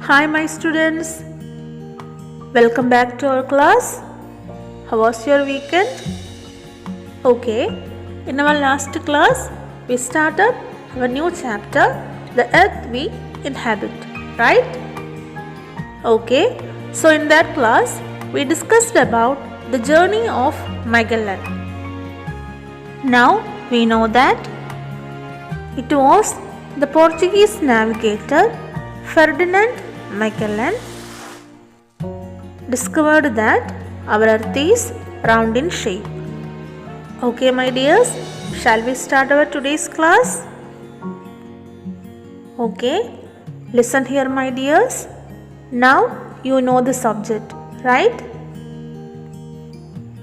Hi my students, welcome back to our class. How was your weekend? Okay, in our last class we started our new chapter, the earth we inhabit, right? Okay, so in that class we discussed about the journey of Magellan. Now we know that it was the Portuguese navigator Ferdinand Magellan discovered that our earth is round in shape. Okay my dears, shall we start our today's class? Okay, listen here my dears. Now you know the subject, right?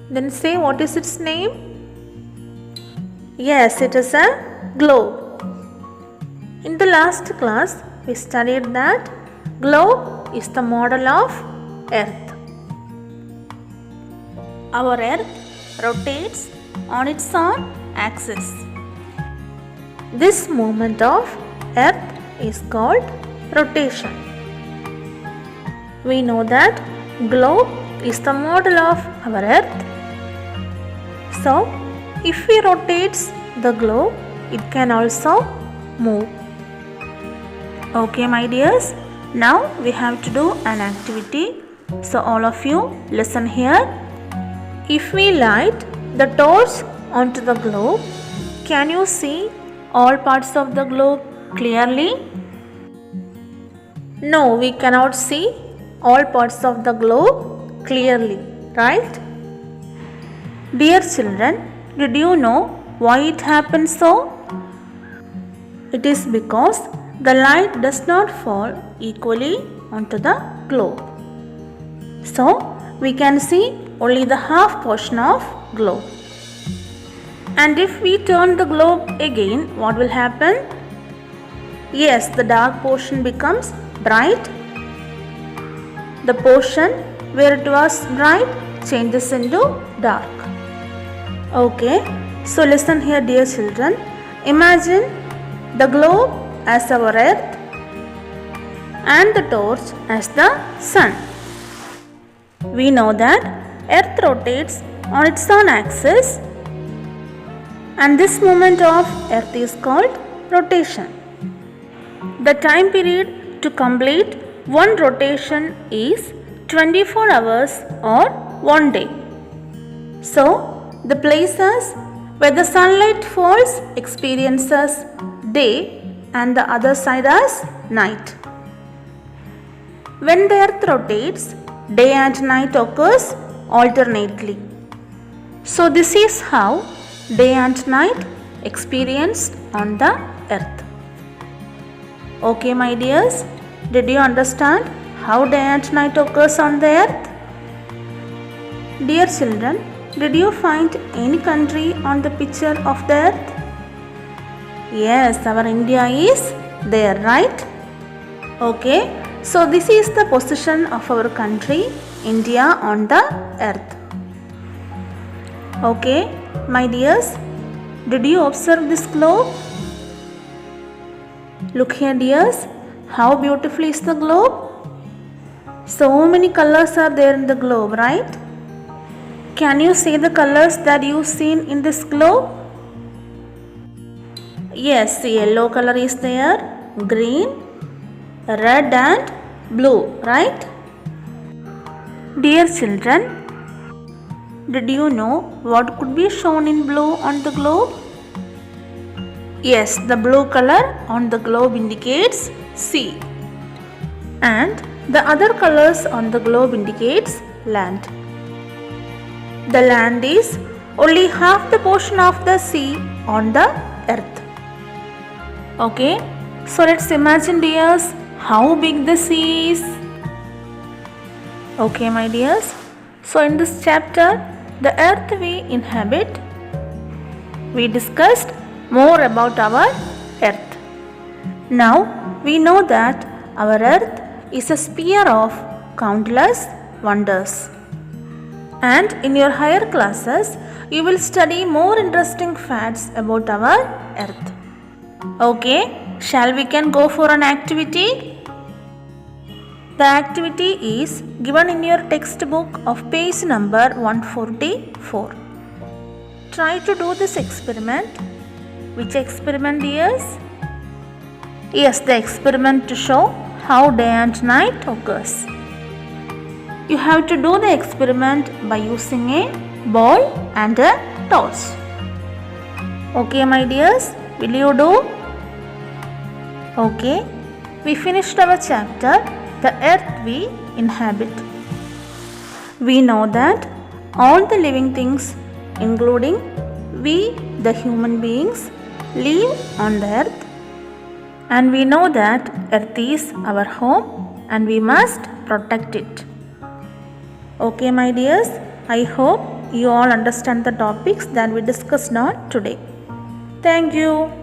Then say what is its name? Yes, it is a globe. In the last class we studied that globe is the model of earth. Our earth rotates on its own axis. This movement of earth is called rotation. We know that globe is the model of our earth. So if we rotate the globe, it can also move. Okay my dears, now we have to do an activity. So all of you listen here. If we light the torch onto the globe, can you see all parts of the globe clearly? No, we cannot see all parts of the globe clearly, right? Dear children, did you know why it happens so? It is because the light does not fall equally onto the globe. So, we can see only the half portion of globe. And if we turn the globe again, what will happen? Yes, the dark portion becomes bright. The portion where it was bright changes into dark. Okay, so listen here dear children. Imagine the globe as our earth and the torch as the sun. We know that earth rotates on its own axis and this movement of earth is called rotation. The time period to complete one rotation is 24 hours or 1 day. So, the places where the sunlight falls experiences day and the other side as night. When the earth rotates, day and night occurs alternately. So this is how day and night experienced on the earth. Okay my dears, did you understand how day and night occurs on the earth? Dear children, did you find any country on the picture of the earth? Yes, our India is there, right? Okay, so this is the position of our country, India, on the earth. Okay, my dears, did you observe this globe? Look here dears, how beautiful is the globe? So many colors are there in the globe, right? Can you see the colors that you've seen in this globe? Yes, yellow color is there, green, red and blue, right? Dear children, did you know what could be shown in blue on the globe? Yes, the blue color on the globe indicates sea. And the other colors on the globe indicates land. The land is only half the portion of the sea on the earth. Okay, so let's imagine dears how big the sea is. Okay my dears, so in this chapter, the earth we inhabit, we discussed more about our earth. Now we know that our earth is a sphere of countless wonders. And in your higher classes, you will study more interesting facts about our earth. Okay, shall we can go for an activity? The activity is given in your textbook of page number 144. Try to do this experiment. Which experiment is? Yes, the experiment to show how day and night occurs. You have to do the experiment by using a ball and a torch. Okay, my dears, will you do? Okay, we finished our chapter, The Earth We Inhabit. We know that all the living things, including we, the human beings, live on the earth, and we know that earth is our home and we must protect it. Okay, my dears, I hope you all understand the topics that we discussed on today. Thank you.